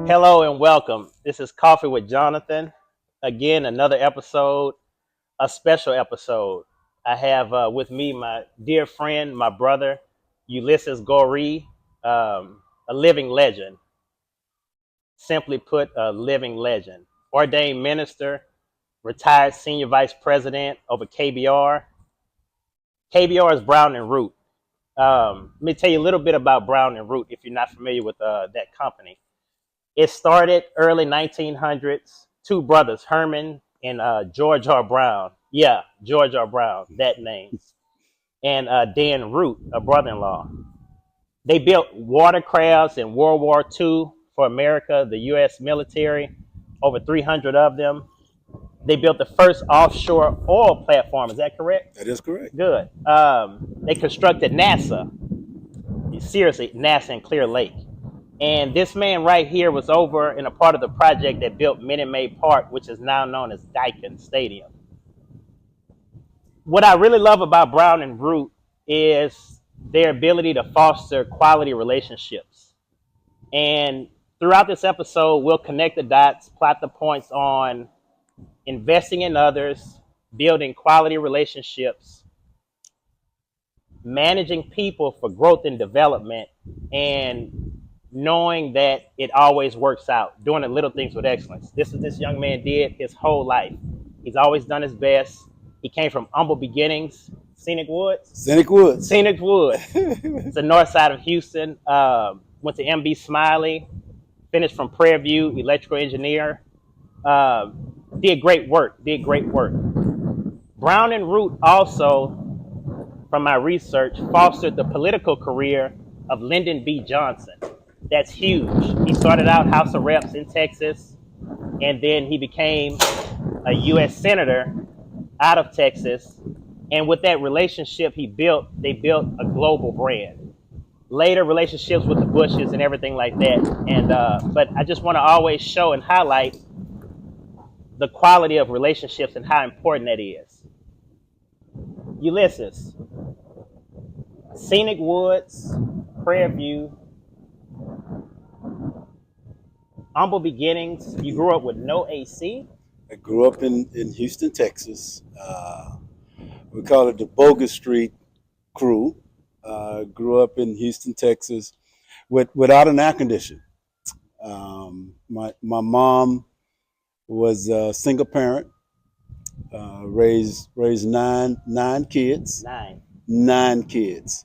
Hello and welcome. This is Coffee with Jonathan. Again, another episode, a special episode. I have with me my dear friend, my brother, Ulysses Goree, a living legend. Simply put, a living legend. Ordained minister, retired senior vice president over KBR. KBR is Brown and Root. Let me tell you a little bit about Brown and Root if you're not familiar with that company. It started early 1900s. Two brothers, Herman and George R. Brown. Yeah, George R. Brown, that name. And Dan Root, a brother-in-law. They built watercrafts in World War II for America, the U.S. military, over 300 of them. They built the first offshore oil platform. Is that correct? That is correct. Good. They constructed NASA. Seriously, NASA in Clear Lake. And this man right here was over in a part of the project that built Minute Maid Park, which is now known as Daikin Stadium. What I really love about Brown and Root is their ability to foster quality relationships. And throughout this episode, we'll connect the dots, plot the points on investing in others, building quality relationships, managing people for growth and development, and knowing that it always works out, doing the little things with excellence. This is what this young man did his whole life. He's always done his best. He came from humble beginnings. Scenic Woods? Scenic Woods. Scenic Woods. It's the north side of Houston. Went to MB Smiley. Finished from Prairie View, electrical engineer. Did great work. Brown and Root also, from my research, fostered the political career of Lyndon B. Johnson. That's huge. He started out House of Reps in Texas, and then he became a U.S. Senator out of Texas. And with that relationship they built a global brand. Later, relationships with the Bushes and everything like that. And but I just want to always show and highlight the quality of relationships and how important that is. Ulysses, Scenic Woods, Prairie View, humble beginnings. You grew up with no AC? I grew up in Houston, Texas. We call it the Bogus Street crew. Grew up in Houston, Texas without an air conditioner. My mom was a single parent, raised nine kids. Nine kids.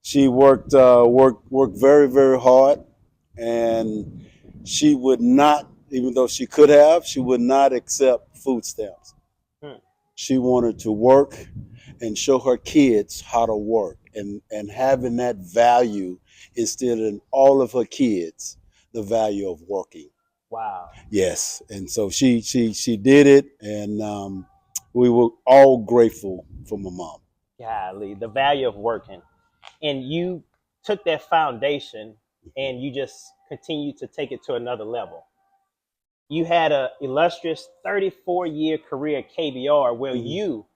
She worked very, very hard, and she would not, even though she could have, she would not accept food stamps. She wanted to work and show her kids how to work, and having that value instilled in all of her kids, the value of working. Wow. Yes, and so she did it, and we were all grateful for my mom. Golly, the value of working. And you took that foundation and you just continued to take it to another level. You had an illustrious 34-year career at KBR where you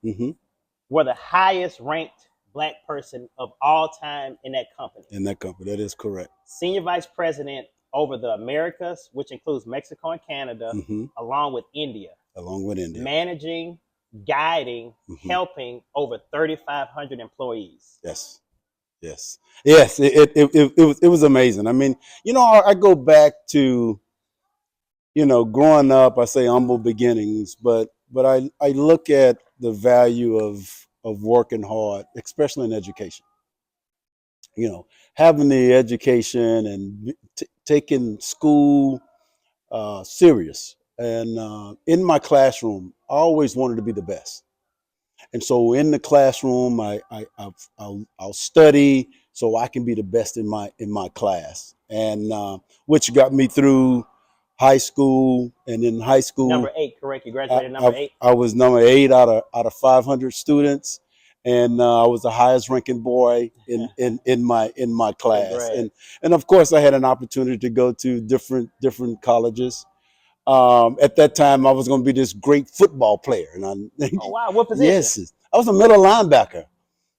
were the highest ranked Black person of all time in that company. That is correct. Senior vice president over the Americas, which includes Mexico and Canada, along with India. Managing, guiding, helping over 3,500 employees. Yes. It was amazing. I mean, I go back to, growing up. I say humble beginnings, but I look at the value of working hard, especially in education. Having the education and taking school serious. And in my classroom, I always wanted to be the best. And so in the classroom, I'll study so I can be the best in my class, and which got me through high school. And in high school, number 8, correct? You graduated number 8. I was number 8 out of 500 students, and I was the highest ranking boy in my class. And of course, I had an opportunity to go to different colleges. At that time, I was going to be this great football player. And oh, wow. What position? Yes, I was a middle linebacker.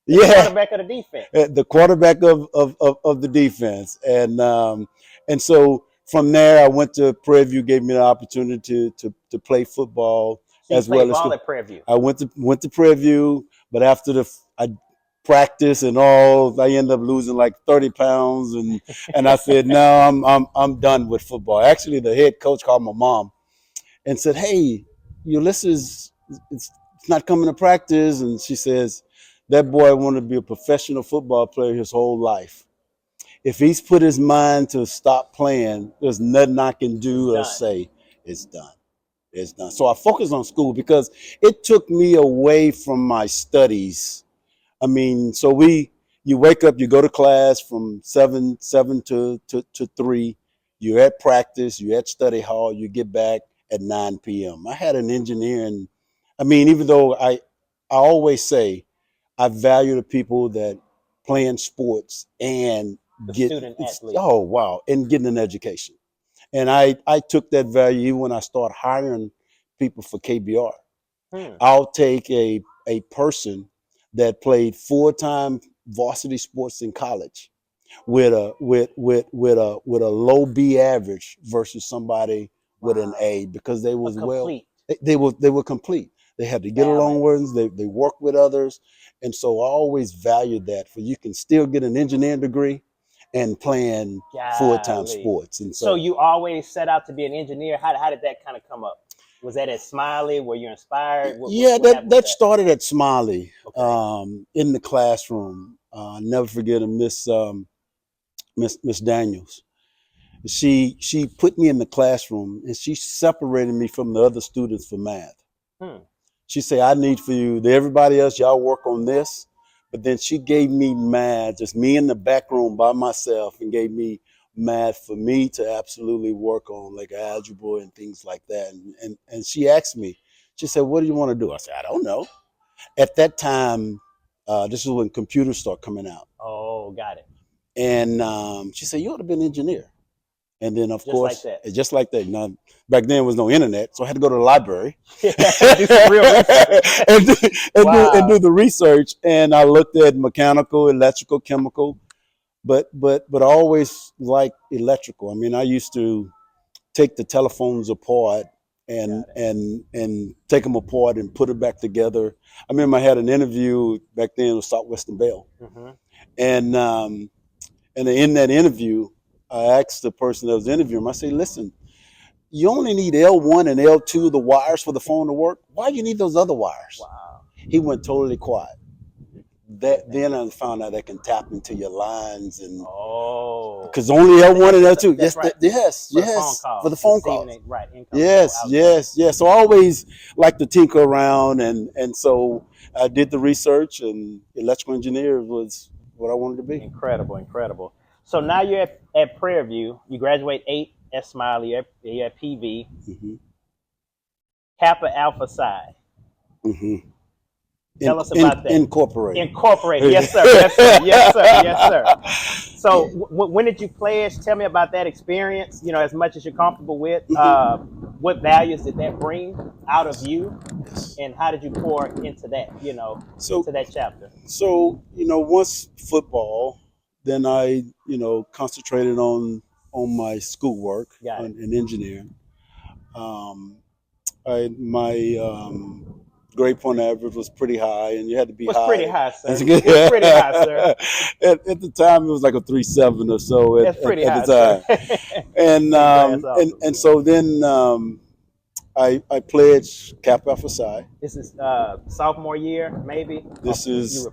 The quarterback of the defense. The quarterback of the defense. And so from there, I went to Prairie View, gave me the opportunity to play football So you as played well as ball at Prairie View. I went to Prairie View, but after I practice and all, I ended up losing like 30 pounds, and I said, no, I'm done with football. Actually, the head coach called my mom and said, hey, Ulysses, it's not coming to practice, and she says that boy wanted to be a professional football player his whole life. If he's put his mind to stop playing, there's nothing I can do or say. It's done. It's done. So I focused on school because it took me away from my studies. I mean, you wake up, you go to class from seven to 3. You're at practice, you're at study hall, you get back at 9 p.m. I had an engineering, I mean, even though I always say I value the people that playing sports and The get, student athlete. oh, wow, and getting an education. And I took that value when I started hiring people for KBR. I'll take a person that played full-time varsity sports in college with a low B average versus somebody with an A, because they was they were complete. They had to get along with, they work with others. And so I always valued that, for you can still get an engineering degree and playing full-time sports. And so you always set out to be an engineer. How did that kind of come up? Was that at Smiley? Were you inspired? That started at Smiley. Okay. In the classroom. I'll never forget Miss Daniels. She put me in the classroom and she separated me from the other students for math. She said, I need for you, everybody else, y'all work on this. But then she gave me math, just me in the back room by myself, and gave me math for me to absolutely work on, like algebra and things like that. And she asked me, she said, what do you want to do? I said, I don't know. At that time, this is when computers start coming out. Oh, got it. And she said, you ought to be an engineer. And then, of course, just like that. Now, back then, there was no internet, so I had to go to the library do some real research. and do the research. And I looked at mechanical, electrical, chemical, but I always liked electrical. I mean, I used to take the telephones apart and take them apart and put it back together. I remember I had an interview back then with Southwestern Bell, and in that interview, I asked the person that was interviewing him, I say, listen, you only need L1 and L2, the wires for the phone to work. Why do you need those other wires? Wow. He went totally quiet. Then I found out I can tap into your lines, and because only L1 and L2. Yes, right. Yes. For the phone call. Right. Yes. So I always like to tinker around, and so I did the research, and electrical engineer was what I wanted to be. Incredible. So now you're at Prairie View. You graduate 8 at Smiley. You're at PV. Kappa Alpha Psi. Tell us about that. Incorporated. Yes, sir. So when did you pledge? Tell me about that experience, as much as you're comfortable with. What values did that bring out of you? And how did you pour into that, into that chapter? So, once football, then I, concentrated on my schoolwork and engineering. My grade point average was pretty high, and you had to be high. Pretty high, sir. It's pretty high, sir. At the time, it was like a 3.7 or so. That's pretty high, at the time. Sir. And so then I pledged Kappa Alpha Psi. This is sophomore year, maybe. This is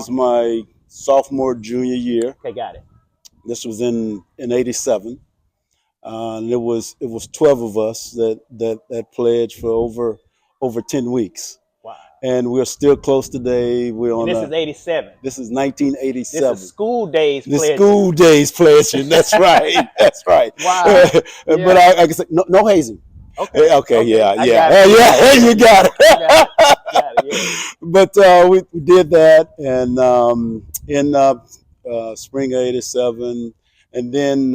my sophomore junior year. Okay, got it. This was in '87, and it was 12 of us that pledged for over 10 weeks. Wow! And we're still close today. We're on. And this is '87. This is 1987. This is school days. School days pledging. That's right. That's right. Wow! But I can say no hazing. Okay. Yeah. You got it. Got it. But we did that, and in spring of '87, and then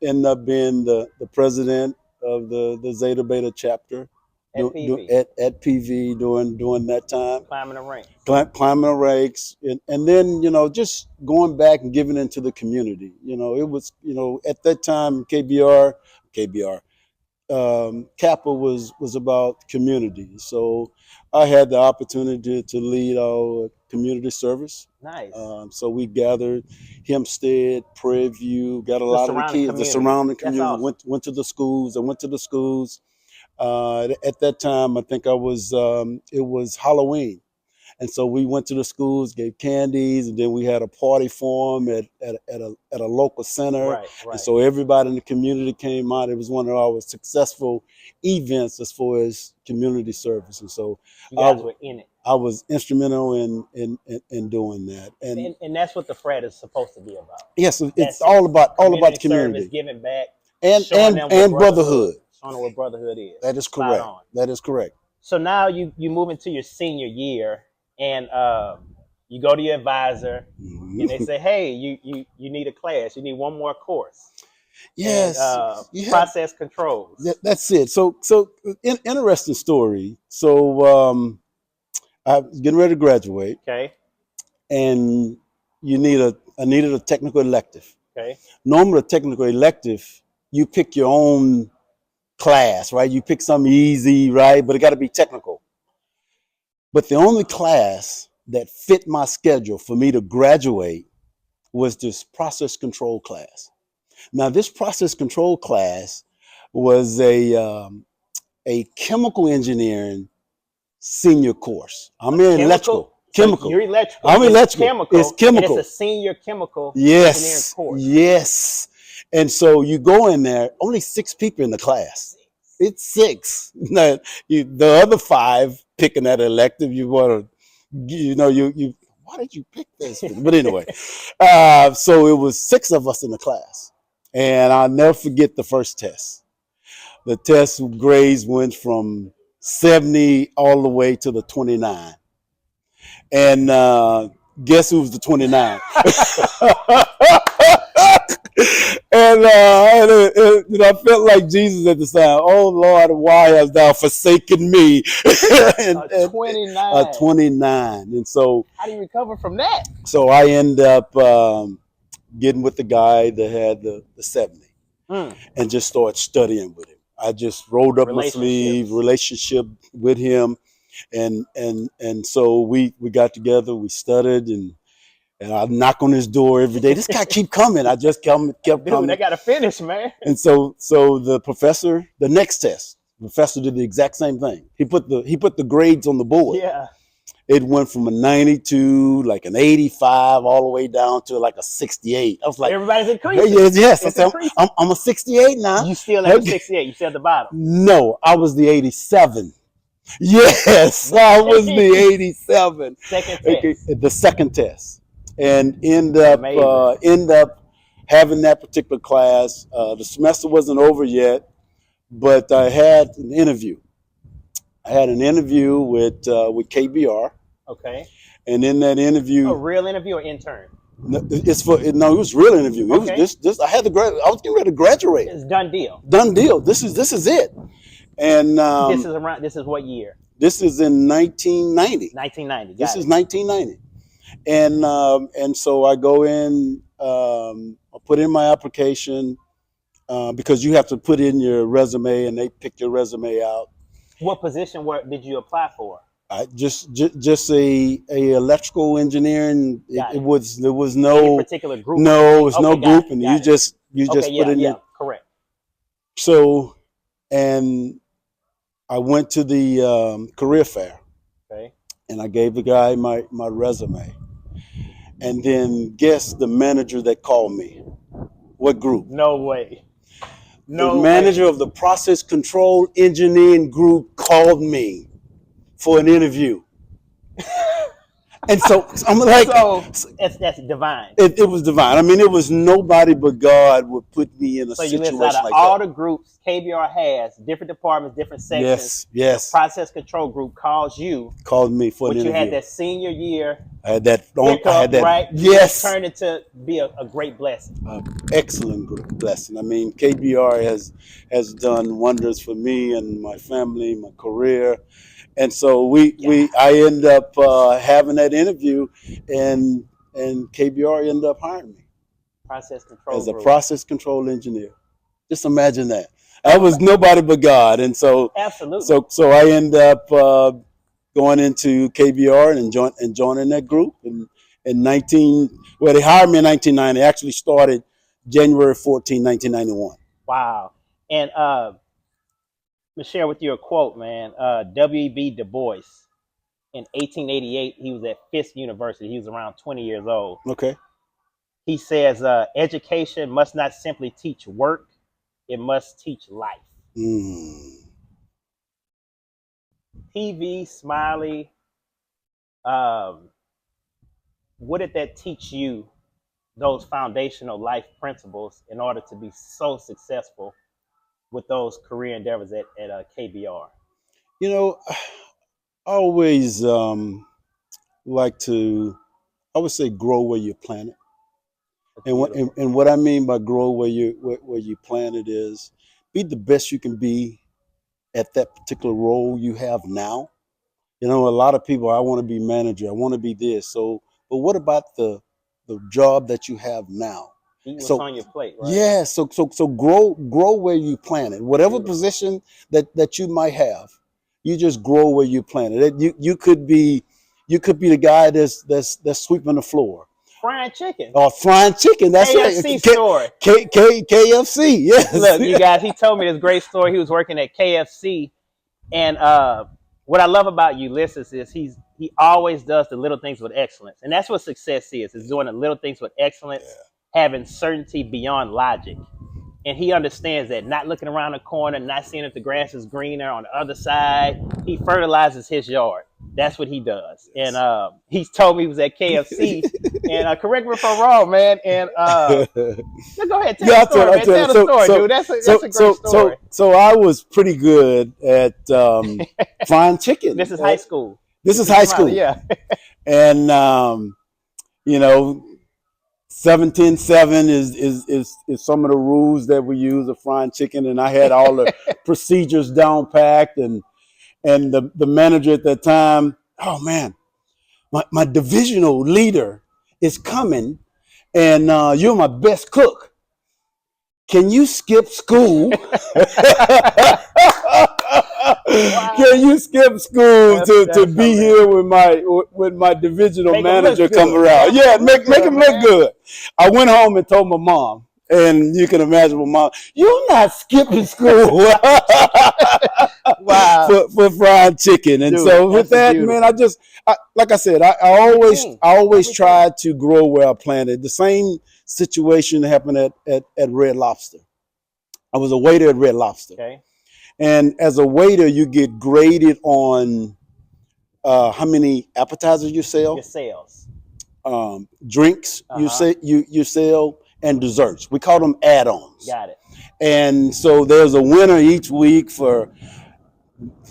ended up being the president of the Zeta Beta chapter At PV. At PV during that time. Climbing the ranks. Climbing the ranks, and then just going back and giving into the community. It was at that time KBR Kappa was about community. So I had the opportunity to lead our community service. Nice. So we gathered Hempstead, Prairie View, got a lot of the kids, the surrounding community. Awesome. Went to the schools. I went to the schools. At that time, I think it was Halloween. And so we went to the schools, gave candies, and then we had a party for them at a local center. Right. And so everybody in the community came out. It was one of our successful events as far as community service. And so you guys were in it. I was instrumental in doing that. And that's what the frat is supposed to be about. Yes, it's all about community service, giving back, and brotherhood. Showing them what brotherhood is. That is correct. That is correct. So now you move into your senior year. And you go to your advisor, and they say, "Hey, you need a class. You need one more course." Yes. And, process controls. That's it. So interesting story. So I'm getting ready to graduate. Okay. And I needed a technical elective. Okay. Normally, a technical elective, you pick your own class, right? You pick something easy, right? But it got to be technical. But the only class that fit my schedule for me to graduate was this process control class. Now, this process control class was a chemical engineering senior course. I'm in electrical. Chemical. So you're electrical. I'm electrical. Chemical. It's chemical. And it's a senior chemical engineering course. Yes. And so you go in there, only 6 people in the class. It's 6. Now, the other 5 picking that elective, you want to, why did you pick this? But anyway, so it was 6 of us in the class. And I'll never forget the first test. The test grades went from 70 all the way to the 29. And guess who's the 29? And I felt like Jesus at the time. Oh Lord, why hast thou forsaken me? 29. 29. And so, how do you recover from that? So I end up getting with the guy that had the 70, and just started studying with him. I just rolled up my sleeve, relationship with him, and so we got together. We studied and I knock on his door every day. This guy keep coming. I just kept coming. They got to finish, man. And so the professor, the next test, the professor did the exact same thing. He put the grades on the board. Yeah. It went from a 92, like an 85, all the way down to like a 68. I was like, everybody's increasing. Yes. I said, I'm a 68 now. You still at the 68. You still at the bottom. No, I was the 87. Yes, I was the 87. Second test. The second test. And end up having that particular class. The semester wasn't over yet, but I had an interview. With KBR. Okay. And in that interview, a real interview or intern? It was a real interview. It was this. I was getting ready to graduate. It's done deal. Done deal. This is it. And this is what year? This is in 1990. 1990. This is 1990. And so I go in, I put in my application, because you have to put in your resume and they pick your resume out. What position did you apply for? Just a electrical engineering. There was no any particular group. No, it was no group, and you just put in your. Correct. So, and I went to the career fair. Okay. And I gave the guy my resume. And then guess the manager that called me. What group? No way. The manager of the process control engineering group called me for an interview. And so I'm like, that's divine. It was divine. I mean, it was nobody but God would put me in a situation like that. All the groups KBR has, different departments, different sections. Yes. The process control group called me for an interview. But you had that senior year I had that. I Hiccup, had that. right? That's Yes, turned into be a great blessing. excellent blessing. I mean, KBR has done wonders for me and my family, my career, and so Yeah. I end up having that interview, and KBR ended up hiring me Process control as a group. process control engineer. Just imagine that. I So was nobody but God, and absolutely. so I end up going into KBR and joining that group in 19. Well, they hired me in 1990. Actually started January 14, 1991. Wow. And I'm gonna share with you a quote, man. W.E.B. Du Bois in 1888, he was at Fisk University. He was around 20 years old. Okay. He says, education must not simply teach work, it must teach life. Mm. TV, Smiley, um, what did that teach you, those foundational life principles, in order to be so successful with those career endeavors at KBR? You know, I always like to, I would say, grow where you plant it. That's And beautiful. what I mean by grow where you plant it is be the best you can be at that particular role you have now. You know, a lot of people, I want to be manager, I want to be this. So, but what about the job that you have now? Eat what's So, on your plate, right? yeah, so grow where you plant it. Whatever Beautiful. position that you might have, you just grow where you plant it. You could be the guy that's sweeping the floor Frying chicken. or frying chicken. That's right. KFC story. KFC. Yes. Look, you guys, he told me this great story. He was working at KFC, and what I love about Ulysses is he always does the little things with excellence, and that's what success is doing the little things with excellence, having certainty beyond logic. And he understands that, not looking around the corner, not seeing if the grass is greener on the other side. He fertilizes his yard. That's what he does. And he's told me he was at KFC. And correct me if I'm wrong, man. And no, go ahead, tell the story, man. Tell the story, dude. That's a great story. So I was pretty good at frying chicken. This is high school. This is high school. Yeah. And you know, 7-10-7 is some of the rules that we use of frying chicken, and I had all the procedures down packed, and the manager at that time, oh man, my divisional leader is coming, and you're my best cook. Can you skip school? Wow. Can you skip school to be here with my divisional manager come around? Yeah, make him look good. I went home and told my mom, and you can imagine my mom, you're not skipping school. Wow. for fried chicken. And dude, so with that, beautiful. Man, like I said, I always try to grow where I planted. The same situation happened at Red Lobster. I was a waiter at Red Lobster. Okay. And as a waiter, you get graded on how many appetizers you sell. Your sales. Drinks you sell, and desserts. We call them add-ons. Got it. And so there's a winner each week for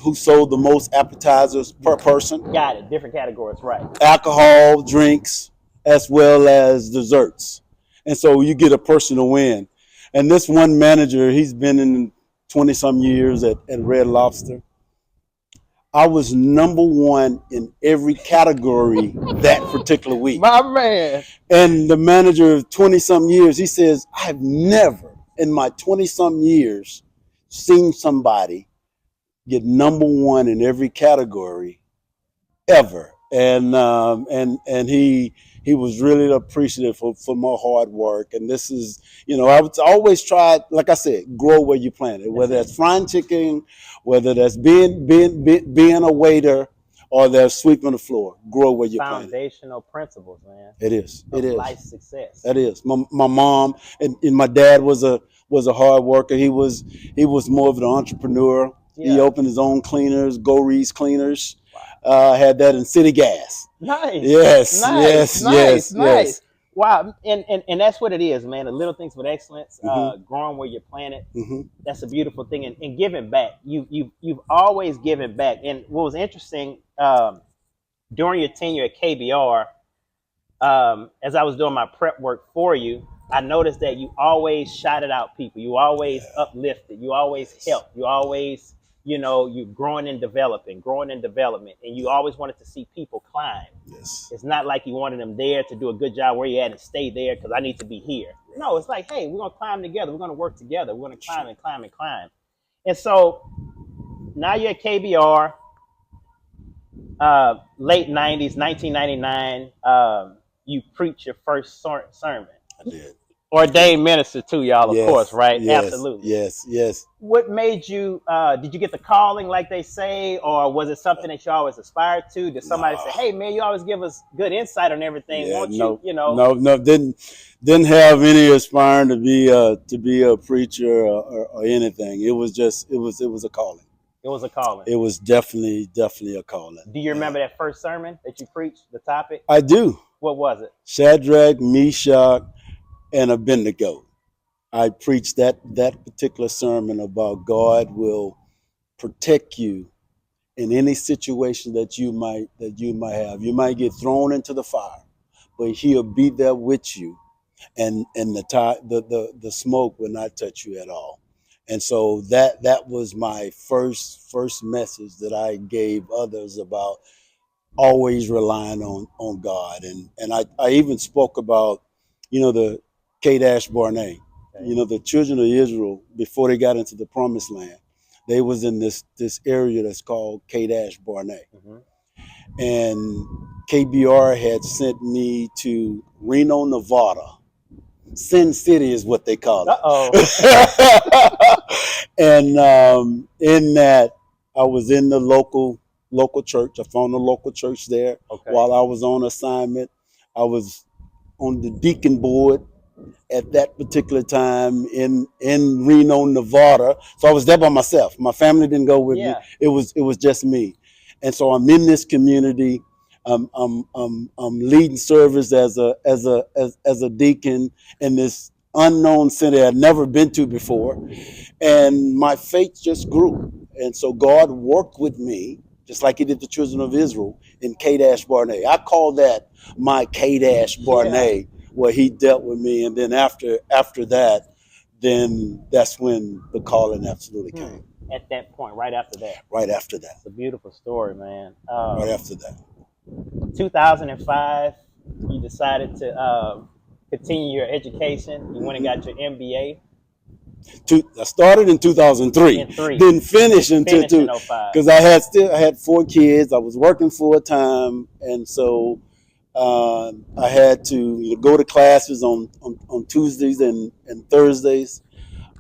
who sold the most appetizers per person. Got it. Different categories, right. Alcohol, drinks, as well as desserts. And so you get a person to win. And this one manager, he's been in 20-some years at Red Lobster. I was #1 in every category that particular week. My man. And the manager of 20-some years, he says, I've never in my 20-some years seen somebody get #1 in every category ever. And he was really appreciative for my hard work. And this is, you know, I would always try, like I said, grow where you plant it, whether that's frying chicken, whether that's being a waiter, or that's sweeping the floor. Grow where you plant it. Foundational principles, man. It is. It is. Life success. That is. My mom and my dad was a hard worker. He was more of an entrepreneur. Yeah. He opened his own cleaners, Goree's Cleaners. Wow. Had that in City Gas. Nice. Yes. Nice. Yes. Wow. And that's what it is, man. The little things with excellence, growing where you plant it. Mm-hmm. That's a beautiful thing. And giving back. You've always given back. And what was interesting, during your tenure at KBR, as I was doing my prep work for you, I noticed that you always shouted out people. You always uplifted. You always helped. You always, you growing and development, and you always wanted to see people climb. Yes. It's not like you wanted them there to do a good job where you at and stay there because I need to be here. No, it's like, hey, we're gonna climb together. We're gonna work together. We're gonna climb and climb and climb. And so now you're at KBR, late '90s, 1999. You preach your first sermon. I did. Ordained minister too, y'all, of course, Yes, right? yes, Absolutely. yes, yes. What made you, did you get the calling like they say, or was it something that you always aspired to? Did somebody say, hey man, you always give us good insight on everything, Yeah, won't no, you, no, didn't have any aspiring to be a preacher or anything. It was just it was a calling. It was a calling. It was definitely a calling. Do you remember that first sermon that you preached, the topic? I do. What was it? Shadrach, Meshach, and Abednego. I preached that particular sermon about God will protect you in any situation that you might have. You might get thrown into the fire, but He'll be there with you, and the smoke will not touch you at all. And so that was my first message that I gave others about always relying on God. And I even spoke about, the Kadesh Barnea. The children of Israel, before they got into the promised land, they was in this area that's called Kadesh Barnea. Mm-hmm. And KBR had sent me to Reno, Nevada. Sin City is what they call it. And in that, I was in the local church. I found a local church there. Okay. While I was on assignment. I was on the deacon board at that particular time in Reno, Nevada. So I was there by myself. My family didn't go with me. It was just me. And so I'm in this community. I'm leading service as a deacon in this unknown city I'd never been to before, and my faith just grew. And so God worked with me just like He did the children of Israel in Kadesh Barnea. I call that my Kadesh Barnea, where He dealt with me. And then after that, then that's when the calling absolutely came. At that point, right after that. Right after that. It's a beautiful story, man. Right after that. 2005, you decided to continue your education. You went and got your MBA. I started in 2003. Didn't finish until because I had 4 kids. I was working full time, and so I had to go to classes on Tuesdays and Thursdays,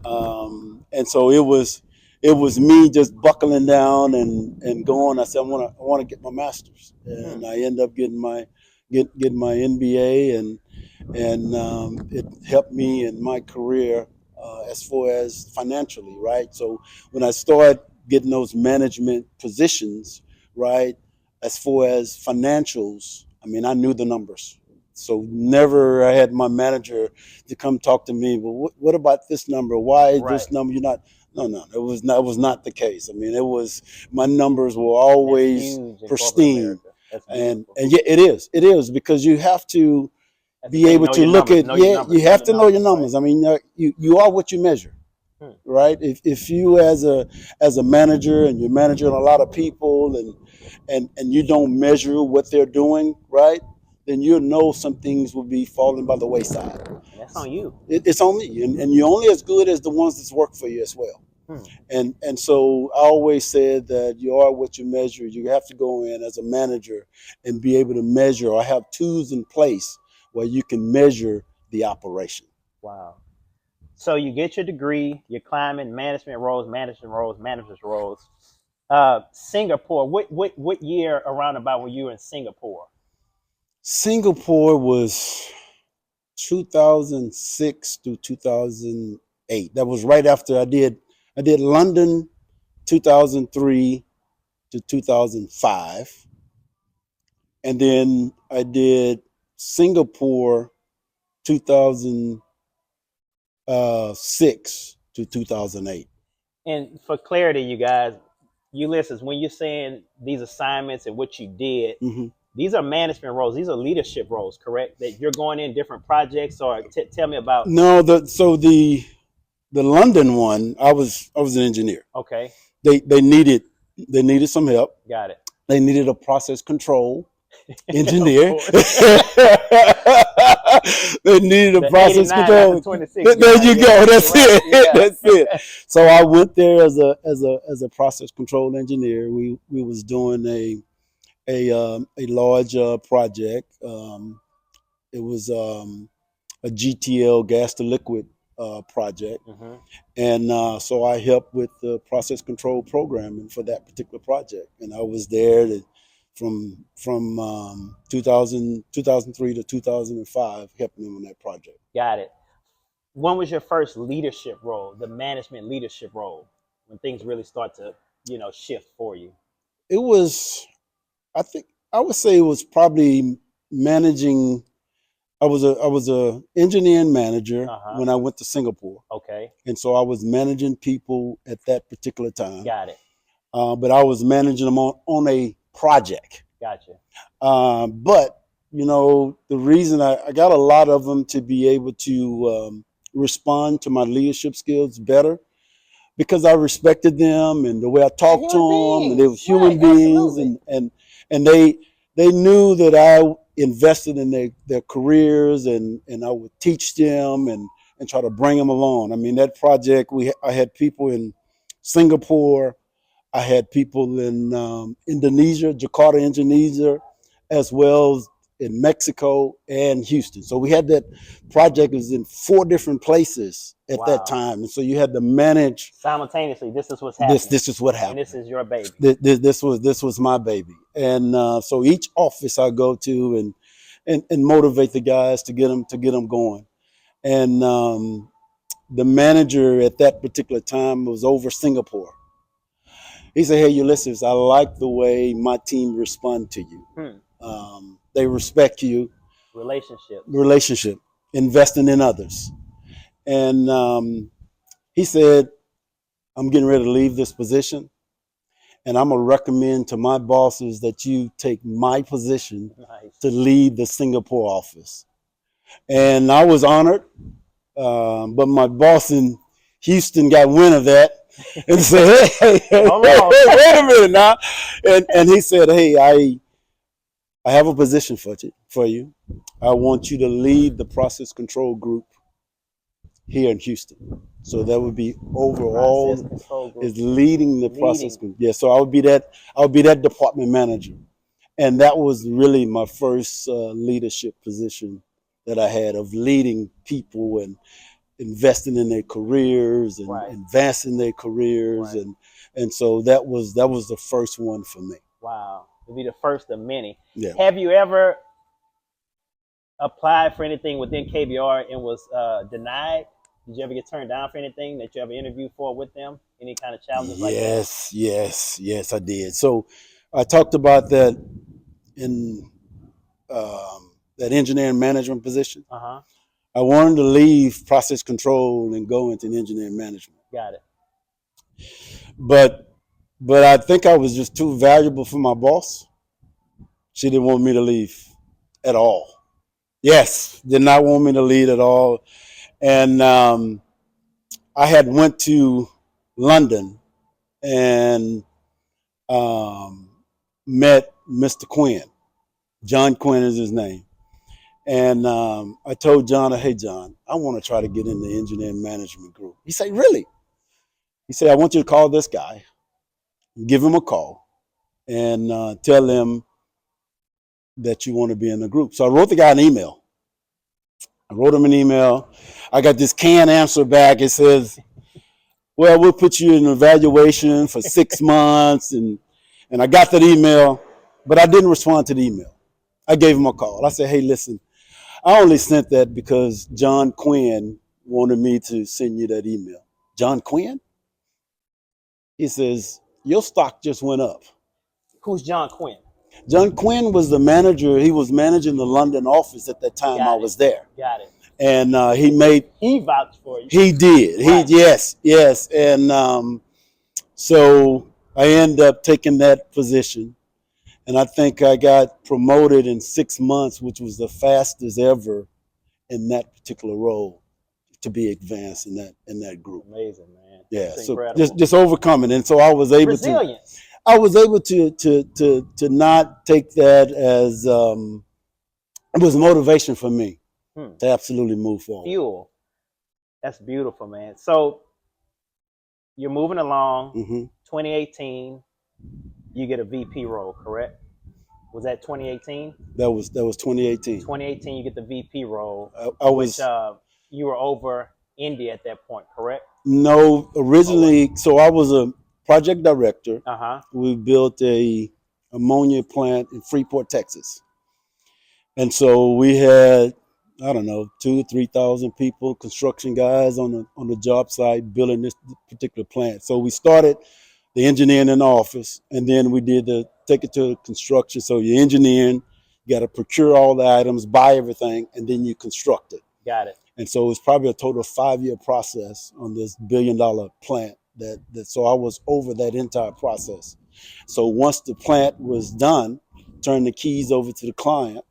and so it was me just buckling down and going. I said I want to get my master's, and I ended up getting my MBA, and it helped me in my career as far as financially, right? So when I started getting those management positions, right, as far as financials, I mean, I knew the numbers. So never I had my manager to come talk to me, well, what about this number? Why is this number? You're not. No, it was not the case. I mean, it was, my numbers were always pristine. And yeah, it is because you have to be able to look at, you have to know your numbers. I mean, you are what you measure, right? If you as a manager and you're managing a lot of people and you don't measure what they're doing, right, then you'll know some things will be falling by the wayside. That's on you. It's on me, and you're only as good as the ones that's work for you as well. And so I always said that you are what you measure. You have to go in as a manager and be able to measure or have tools in place where you can measure the operation. Wow. So you get your degree, you're climbing management roles. Singapore, what year around about when you were in Singapore? Singapore was 2006 to 2008. That was right after I did London 2003 to 2005. And then I did Singapore 2006 to 2008. And for clarity, you guys, Ulysses, when you're saying these assignments and what you did, These are management roles. These are leadership roles, correct? That you're going in different projects, or tell me about. No, the London one, I was an engineer. Okay, They needed some help. got it. They needed a process control Of engineer. course. They needed a The process 89, control. not the 26. There you Yeah, go. That's right, it. yeah. That's it. So I went there as a process control engineer. We was doing a large project. It was a GTL, gas to liquid project, Hmm. and so I helped with the process control programming for that particular project. And I was there from 2003 to 2005, helping them on that project. Got it. When was your first leadership role, the management leadership role, when things really start to, shift for you? It was, I think, I would say it was probably managing. I was a engineering manager Uh-huh. when I went to Singapore, Okay. and so I was managing people at that particular time. Got it. But I was managing them on a project. Gotcha. But the reason I got a lot of them to be able to respond to my leadership skills better, because I respected them and the way I talked to them, and they were human beings, and they knew that I invested in their careers, and I would teach them and try to bring them along. I mean, that project, I had people in Singapore, I had people in Indonesia, Jakarta, Indonesia, as well as in Mexico and Houston. So we had that project was in 4 different places at Wow. that time, and so you had to manage Simultaneously, this is what's happening. this is what And happened. this is your baby. This was my baby, and so each office I go to and motivate the guys to get them going. And the manager at that particular time was over Singapore. He said, "Hey, Ulysses, I like the way my team respond to you. They respect you. Relationship, investing in others." And he said, "I'm getting ready to leave this position, and I'm going to recommend to my bosses that you take my position to lead the Singapore office." And I was honored, but my boss in Houston got wind of that and said, hey, wait a minute now. And he said, "Hey, I have a position for you. I want you to lead the process control group here in Houston." So that would be overall is leading the process group. Yeah, so I would be that department manager. And that was really my first leadership position that I had, of leading people and investing in their careers and advancing their careers, and so that was the first one for me. Wow, to be the first of many. Yeah. Have you ever applied for anything within KBR and was denied? Did you ever get turned down for anything that you ever interviewed for with them? Any kind of challenges like that? Yes, I did. So I talked about that in that engineering management position. Uh-huh. I wanted to leave process control and go into engineering management. Got it. But I think I was just too valuable for my boss. She didn't want me to leave at all. Yes, did not want me to leave at all. And I had went to London and met Mr. Quinn. John Quinn is his name. And I told John, "Hey, John, I want to try to get in the engineering management group." He said, "Really?" He said, "I want you to call this guy, give him a call, and tell him that you want to be in the group." So I wrote the guy an email. I got this canned answer back. It says, "Well, we'll put you in evaluation for 6 months." And I got that email, but I didn't respond to the email. I gave him a call. I said, "Hey, listen, I only sent that because John Quinn wanted me to send you that email." "John Quinn?" He says, "Your stock just went up." Who's John Quinn? John Quinn was the manager. He was managing the London office at that time I was there. Got it. And he vouched for you. He did. Right. Yes. And so I ended up taking that position. And I think I got promoted in 6 months, which was the fastest ever in that particular role to be advanced in that group. Amazing, man. Yeah, That's so incredible. just overcoming, and so I was able to Resilience. not take that as it was motivation for me to absolutely move forward. Fuel. That's beautiful, man. So you're moving along. 2018, you get a VP role, correct? Was that 2018? That was 2018. 2018, you get the VP role, I was you were over India at that point, correct? No, originally. So I was a project director. We built a ammonia plant in Freeport, Texas, and so we had, I don't know, 2,000 to 3,000 people, construction guys on the job site building this particular plant. So we started the engineering in the office, and then we did take it to construction. So you're engineering, you got to procure all the items, buy everything, and then you construct it. Got it. And so it was probably a total of 5-year process on this $1 billion plant. So I was over that entire process. So once the plant was done, turned the keys over to the client,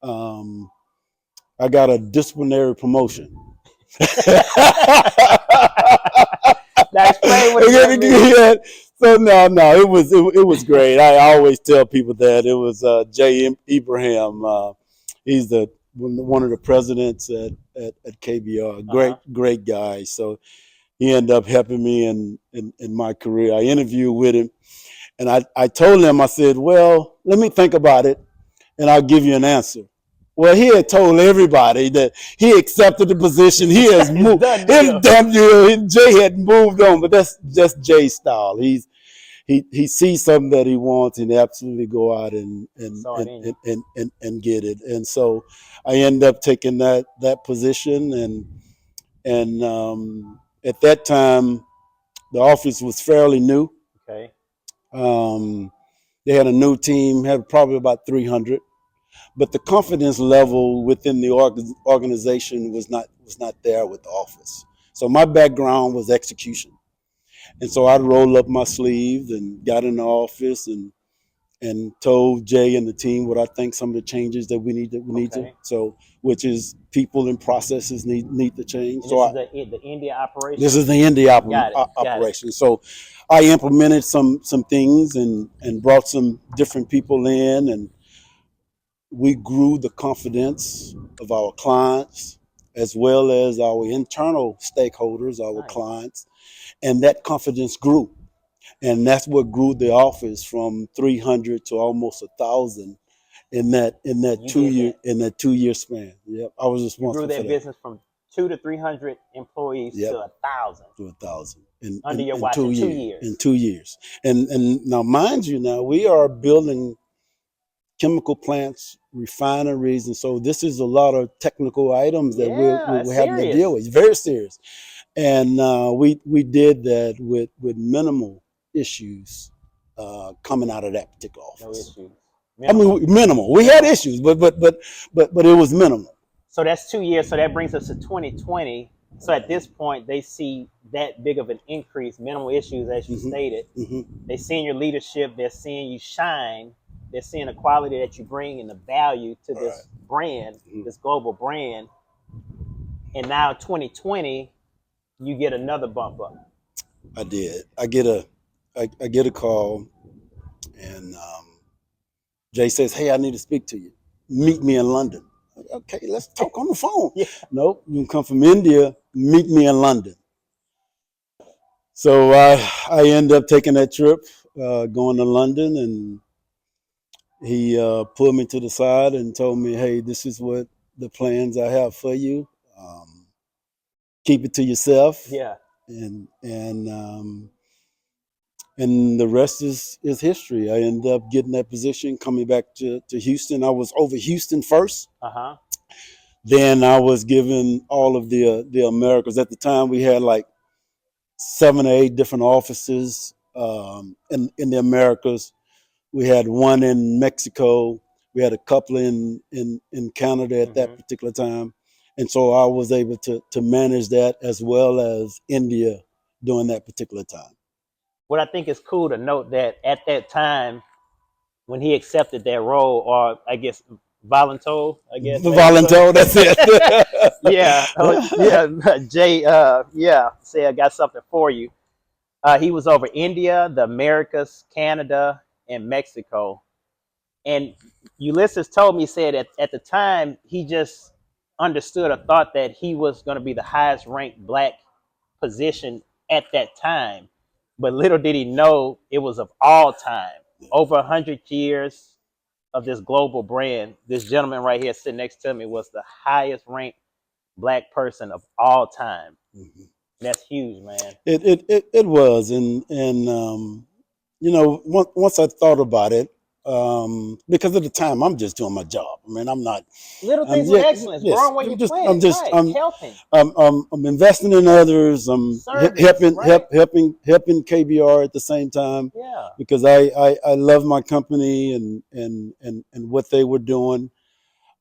I got a disciplinary promotion. That's yeah. So no, it was great. I always tell people that it was Jay Ibrahim. He's one of the presidents at KBR. Great guy. So he ended up helping me in my career. I interviewed with him, and I told him, I said, well, let me think about it, and I'll give you an answer. Well, he had told everybody that he accepted the position. He has moved. It's done deal. Jay had moved on, but that's just Jay's style. He sees something that he wants and absolutely go out and get it. And so I end up taking that position, and at that time the office was fairly new. Okay. They had a new team, had probably about 300. But the confidence level within the organization was not there with the office. So my background was execution, and so I'd roll up my sleeves and got in the office and told Jay and the team what I think some of the changes that we need to. So which is people and processes need to change. And this is the India operation. This is the India operation. So I implemented some things and brought some different people in, and we grew the confidence of our clients as well as our internal stakeholders, our clients, and that confidence grew. And that's what grew the office from 300 to almost 1,000 in that 2-year span. Yep, I was responsible. Grew that business from 200 to 300 employees to 1,000. To 1,000 under your watch in 2 years. In 2 years, and now mind you, now we are building chemical plants, refineries, and so this is a lot of technical items that we're having to deal with. It's very serious, and we did that with minimal issues coming out of that particular office. No issues. Minimal. I mean, minimal. We had issues, but it was minimal. So that's 2 years. So that brings us to 2020. So at this point, they see that big of an increase, minimal issues, as you stated. They're seeing your leadership. They're seeing you shine. They're seeing the quality that you bring and the value to this brand, this global brand. And now 2020, you get another bump up. I did. I get a call, and Jay says, "Hey, I need to speak to you. Meet me in London." Okay, let's talk on the phone. Nope, you can come from India. Meet me in London. So I end up taking that trip, going to London, and he pulled me to the side and told me, "Hey, this is what the plans I have for you. Keep it to yourself." Yeah. And the rest is history. I ended up getting that position, coming back to Houston. I was over Houston first. Then I was given all of the Americas. At the time, we had like 7 or 8 different offices in the Americas. We had one in Mexico. We had a couple in Canada at that particular time. And so I was able to manage that as well as India during that particular time. What I think is cool to note that at that time, when he accepted that role, or I guess voluntold, I guess The how you put volunteer, that's it. Yeah, it. yeah. Jay, yeah, say I got something for you. He was over India, the Americas, Canada, and Mexico. And Ulysses told me, said at the time he just understood or thought that he was going to be the highest ranked black position at that time, but little did he know it was of all time. Over 100 years of this global brand, this gentleman right here sitting next to me was the highest ranked black person of all time. Mhm. That's huge, man. It was, and once I thought about it, because at the time I'm just doing my job. I mean, I'm not. Little things with Yeah, excellence, yes. growing where you I'm planted, just. right? Helping, I'm investing in others. I'm service, right? helping KBR at the same time Yeah, because I love my company and what they were doing.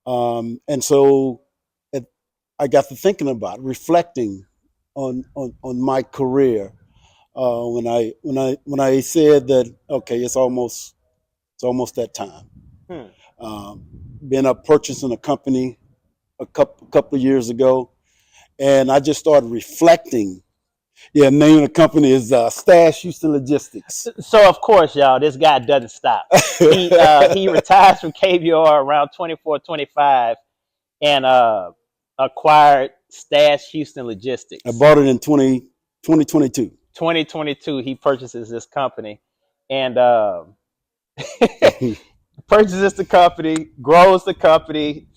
And so it, I got to thinking about it, reflecting on my career when I said that okay, it's almost that time. hmm. Um, Been up purchasing a company a couple of years ago, and I just started reflecting. Yeah, name of the company is Stash Houston Logistics. So of course, y'all, this guy doesn't stop. He retires from KBR around 24, 25, and acquired Stash Houston I Logistics. bought it in 2022. 2022, he purchases this company, and purchases the company, grows the company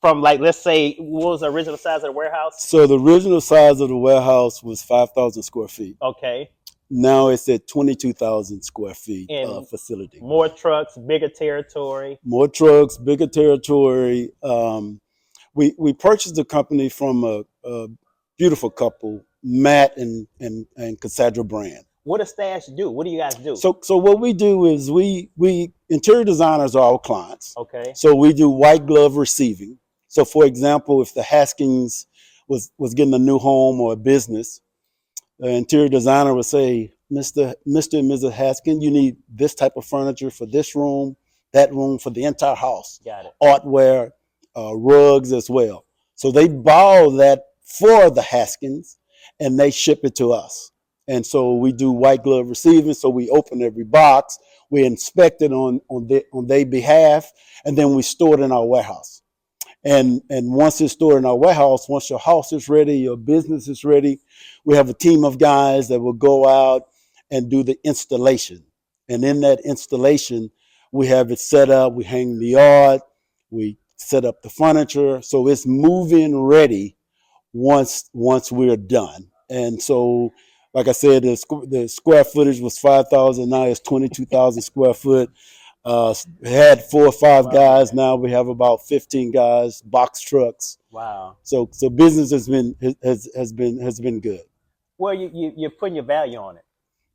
from, like, let's say, what was the original size of the warehouse? So the original size of the warehouse was 5,000 square feet. Okay, Now it's at 22,000 square feet and facility. more trucks, bigger territory. More trucks, bigger territory. We purchased the company from a beautiful couple, Matt and Cassandra Brand. What does Stash do? What do you guys do? So what we do is we interior designers are our clients. Okay, So we do white glove receiving. So for example, if the Haskins was getting a new home or a business, the interior designer would say, Mr. and Mrs. Haskin, you need this type of furniture for this room, that room for the entire house, got it. artware, rugs as well. So they buy that for the Haskins and they ship it to us. And so we do white glove receiving. So we open every box, we inspect it on their behalf, and then we store it in our warehouse. And once it's stored in our warehouse, once your house is ready, your business is ready, we have a team of guys that will go out and do the installation. And in that installation, we have it set up, we hang the art, we set up the furniture. So it's move-in ready once we're done. And so, like I said, the square footage was 5,000, now it's 22,000 square foot. Had 4 or 5 Wow, guys. man. Now we have about 15 guys, box trucks. Wow. So business has been good. Well, you're putting your value on it.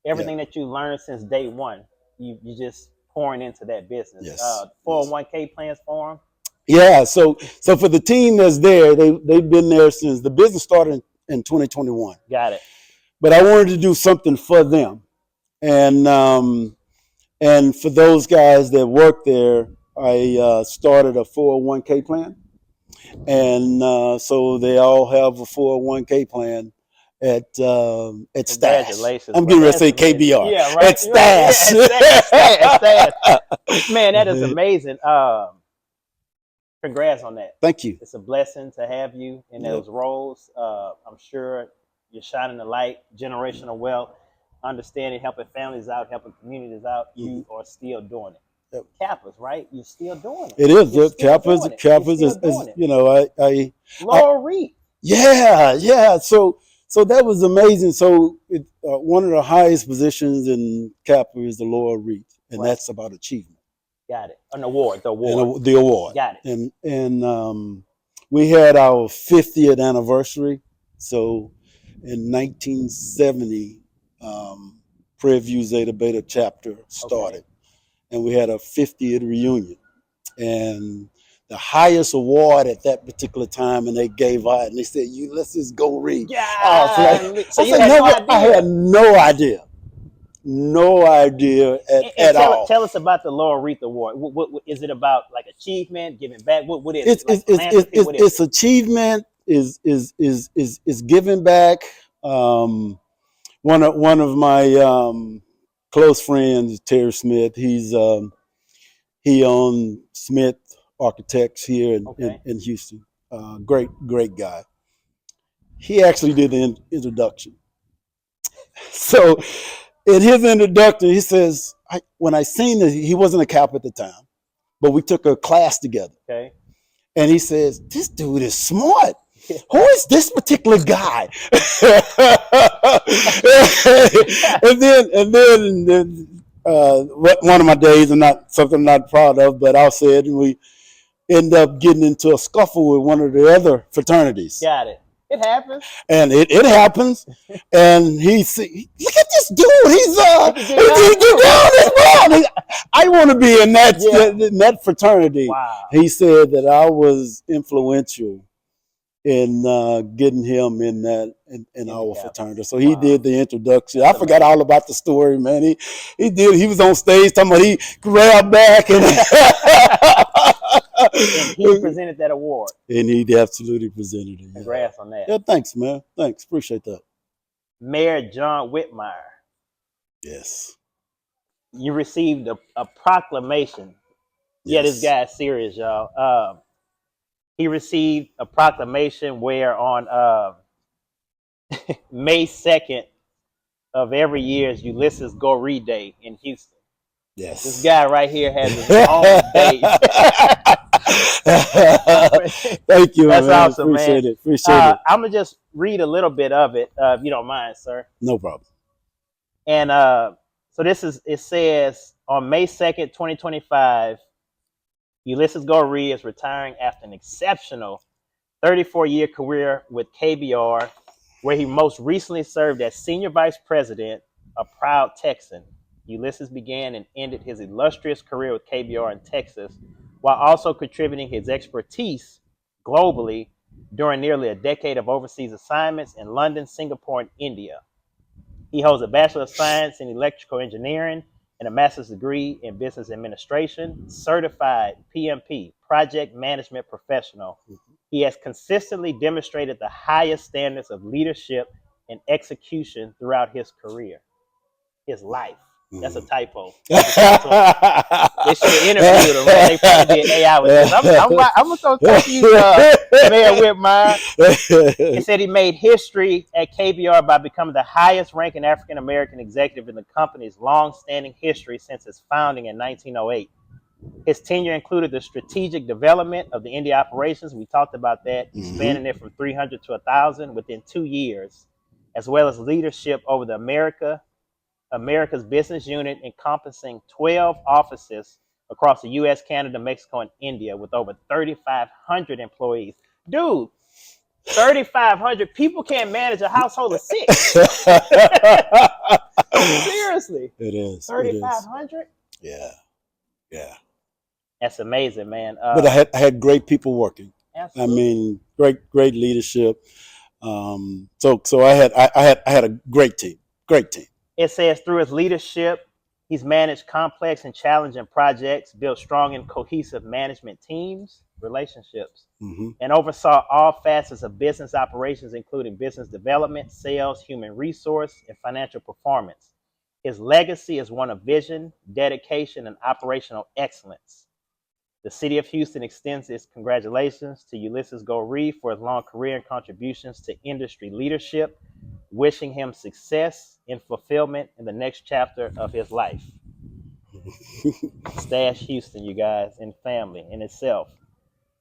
Yeah. Everything that you learned since day one, you just pouring into that business. Yes. 401k plans for them. Yeah. So for the team that's there, they've been there since the business started in 2021. Got it. But I wanted to do something for them, and for those guys that work there, I started a 401k plan. And so they all have a 401k plan at Stash. Congratulations. I'm bro. getting ready to That's say amazing. KBR. Yeah, right. At Stash. Yeah, at Stash. Man, that is amazing. Congrats on that. Thank you. It's a blessing to have you in Yep. those roles. I'm sure you're shining the light, generational wealth, understanding, helping families out, helping communities out. You are still doing it. Yep. Kappas, right? You're still doing it. It is. You're still Kappas doing it. You're is, still doing it. you know, I Laurel Wreath. yeah. So that was amazing. So one of the highest positions in Kappa is the Laurel Wreath, and Right. that's about achievement. Got it. An award. The And award. the award. Got it. And we had our 50th anniversary. So in 1970, Prairie View Zeta Beta chapter started, and we had a 50th reunion. And the highest award at that particular time, and they gave out, and they said, Ulysses Goree. Yeah. Oh, So I you said, had no I idea. had no idea. no idea at all. Tell us about the Laurel Wreath Award. What is it about? Like achievement, giving back? What is It's it? Like philanthropy? What is it's it? achievement is giving back. One of my close friends, Terry Smith. He owned Smith Architects here in Houston. Great guy. He actually did the introduction. So in his introduction, he says, when I seen this, he wasn't a Kappa at the time, but we took a class together. Okay. And he says, this dude is smart. Who is this particular guy? and then one of my days, and not something I'm not proud of, but I'll say it, and we end up getting into a scuffle with one of the other fraternities. Got it. It happens. And it happens. And he said, look at this dude. He's I want to be in that fraternity. Wow. He said that I was influential in getting him in our fraternity. So he did the introduction. I forgot all about the story, man. He did. He was on stage talking about he grabbed back and and he presented that award. And he absolutely presented it. Congrats on that. Yeah, thanks, man. Thanks. Appreciate that. Mayor John Whitmire. Yes. You received a proclamation. Yes. Yeah, this guy's serious, y'all. He received a proclamation where on May 2nd of every year is Ulysses Goree Day in Houston. Yes. This guy right here has his own day. Thank you, That's man. awesome, Appreciate man. it. Appreciate it. I'm going to just read a little bit of it, if you don't mind, sir. No problem. And so it says, on May 2nd, 2025, Ulysses Goree is retiring after an exceptional 34-year career with KBR, where he most recently served as Senior Vice President, a proud Texan. Ulysses began and ended his illustrious career with KBR in Texas, while also contributing his expertise globally during nearly a decade of overseas assignments in London, Singapore, and India. He holds a Bachelor of Science in Electrical Engineering and a Master's degree in Business Administration, certified PMP, Project Management Professional. He has consistently demonstrated the highest standards of leadership and execution throughout his career, his life. That's a typo. They should have interviewed him. Man. They probably did AI with this. I'm going to talk to you, Mayor Whitmire. He said he made history at KBR by becoming the highest ranking African-American executive in the company's long-standing history since its founding in 1908. His tenure included the strategic development of the India operations. We talked about that, expanding it from 300 to 1,000 within 2 years, as well as leadership over the America's business unit encompassing 12 offices across the U.S., Canada, Mexico, and India with over 3,500 employees. Dude, 3,500 people can't manage a household of 6. Seriously. It is. 3,500? Yeah. Yeah. That's amazing, man. But I had great people working. Absolutely. I mean, great leadership. So I had a great team. Great team. It says through his leadership, he's managed complex and challenging projects, built strong and cohesive management teams, relationships, and oversaw all facets of business operations, including business development, sales, human resource, and financial performance. His legacy is one of vision, dedication, and operational excellence. The city of Houston extends its congratulations to Ulysses Goree for his long career and contributions to industry leadership, wishing him success and fulfillment in the next chapter of his life. Stash Houston, you guys, and family in itself.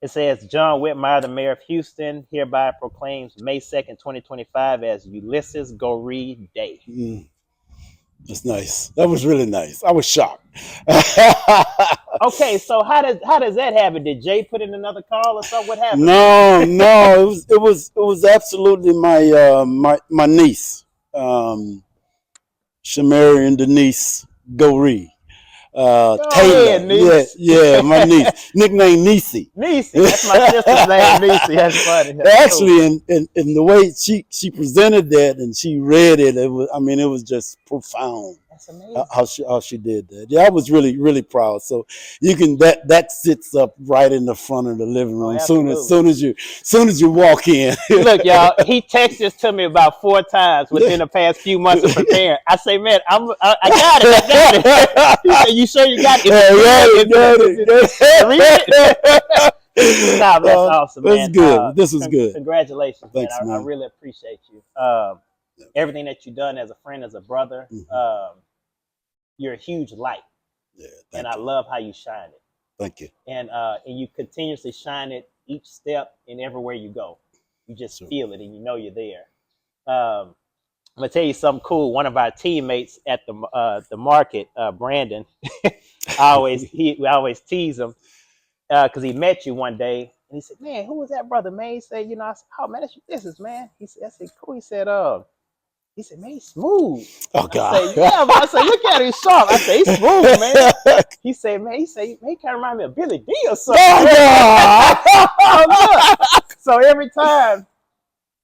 It says, John Whitmire, the mayor of Houston, hereby proclaims May 2nd, 2025 as Ulysses Goree Day. That's nice. That was really nice. I was shocked. Okay, so how does that happen? Did Jay put in another call or something? What happened? No. It was absolutely my niece, Shamari and Denise Goree. Go Taylor. ahead, Yeah, niece. yeah, my niece, nicknamed Niecy. Niecy. That's my sister's name, Niecy. That's funny. That's cool. Actually, in the way she presented that and she read it, it was just profound. That's amazing. How she did that. Yeah, I was really proud. So you can that sits up right in the front of the living Oh, room. absolutely. Soon as you walk in. Look, y'all, he texted this to me about 4 times within the past few months of preparing. I say, man, I got it. I got it. He said, you sure you got it? Nah, that's awesome, man. That's good. This was good. Congratulations, Thanks, man. I man. really appreciate you. Everything that you've done as a friend, as a brother, you're a huge light. Yeah, and I love how you shine it. Thank you. And you continuously shine it each step and everywhere you go. You just feel it and you know you're there. I'm gonna tell you something cool. One of our teammates at the market, Brandon, we always tease him because he met you one day and he said, "Man, who was that brother, man?" He said, I said, "Oh man, that's Ulysses, man." He said, "I said, cool." He said, "Man, he's smooth." Oh God. I said, "Yeah, man." I said, "Look at him, he's sharp." I said, "He's smooth, man." He said, "Man, he kind of remind me of Billy D or something." Oh, look. So every time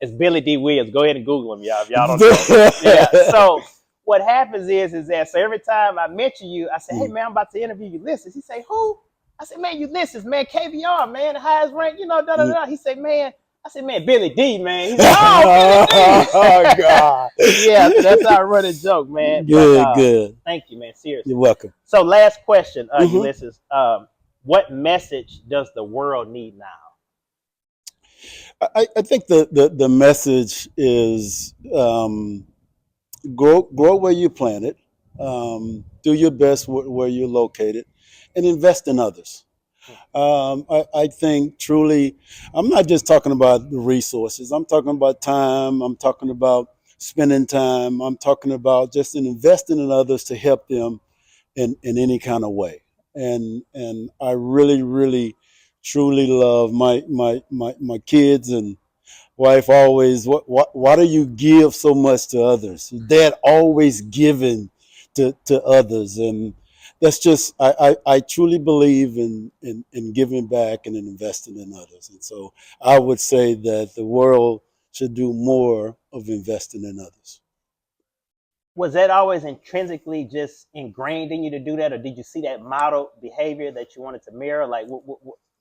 it's Billy D. Williams. Go ahead and Google him, y'all. If y'all don't know. Yeah. So what happens is that so every time I mention you, I say, "Hey man, I'm about to interview Ulysses." He say, "Who?" I said, "Man, Ulysses, man, KVR, man, the highest rank, da da da." He said, "Man." I said, "Man, Billy D, man." He said, "Oh, Billy D." Oh God. Yeah, so that's our running joke, man. Good. Thank you, man. Seriously. You're welcome. So last question, Ulysses. What message does the world need now? I think the message is grow where you planted, do your best where you're located, and invest in others. I think truly, I'm not just talking about the resources. I'm talking about time. I'm talking about spending time. I'm talking about just investing in others to help them in any kind of way. And I really truly love my kids and wife always, why do you give so much to others? Dad always giving to others. And that's just, I truly believe in giving back and in investing in others. And so I would say that the world should do more of investing in others. Was that always intrinsically just ingrained in you to do that, or did you see that model behavior that you wanted to mirror? Like,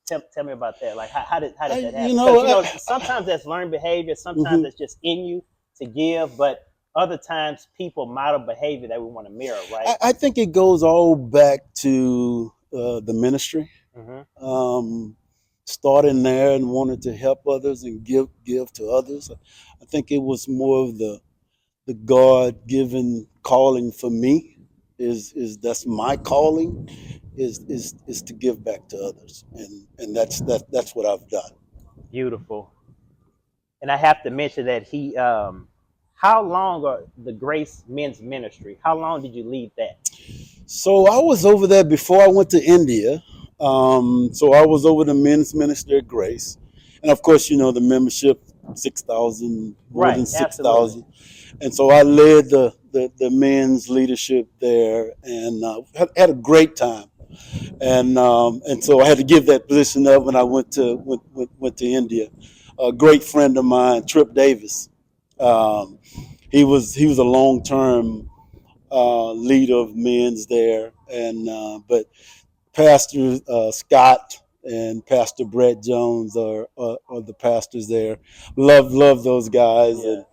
tell me about that. Like, how did that happen? Because sometimes that's learned behavior, sometimes it's just in you to give, but other times people model behavior that we want to mirror, right? I think it goes all back to the ministry. Starting there and wanted to help others and give to others. I think it was more of the God-given calling for me is that's my calling is to give back to others, and that's what I've done. Beautiful. And I have to mention that he how long are the Grace Men's Ministry? How long did you lead that? So I was over there before I went to India. So I was over the men's ministry at Grace, and of course, the membership 6,000, more than 6,000. And so I led the men's leadership there, and had a great time. And so I had to give that position up when I went to India. A great friend of mine, Trip Davis. He was a long term leader of men's there, and but Pastor Scott and Pastor Brett Jones are the pastors there. Love those guys, and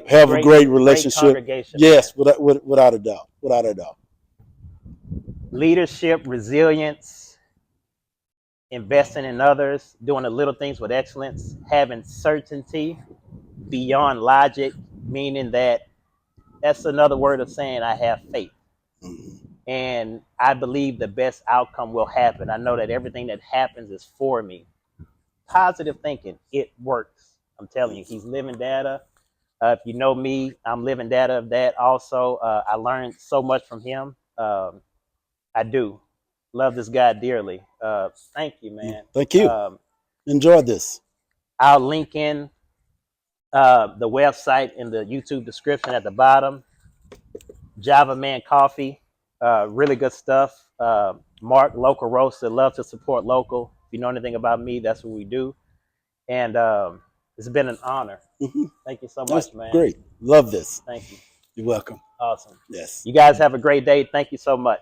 have a great relationship. Yes, without a doubt, without a doubt. Leadership, resilience, investing in others, doing the little things with excellence, having certainty beyond logic, meaning that's another word of saying I have faith. And I believe the best outcome will happen. I know that everything that happens is for me. Positive thinking, it works. I'm telling you, he's living data. If you know me, I'm living data of that also. I learned so much from him. I do. Love this guy dearly. Thank you, man. Thank you. Enjoy this. I'll link in the website in the YouTube description at the bottom. Java Man Coffee. Really good stuff. Mark, local roaster, love to support local. If you know anything about me, that's what we do. And it's been an honor. Mm-hmm. Thank you so That's much, man. great. Love this. Thank you. You're welcome. Awesome. Yes. You guys have a great day. Thank you so much.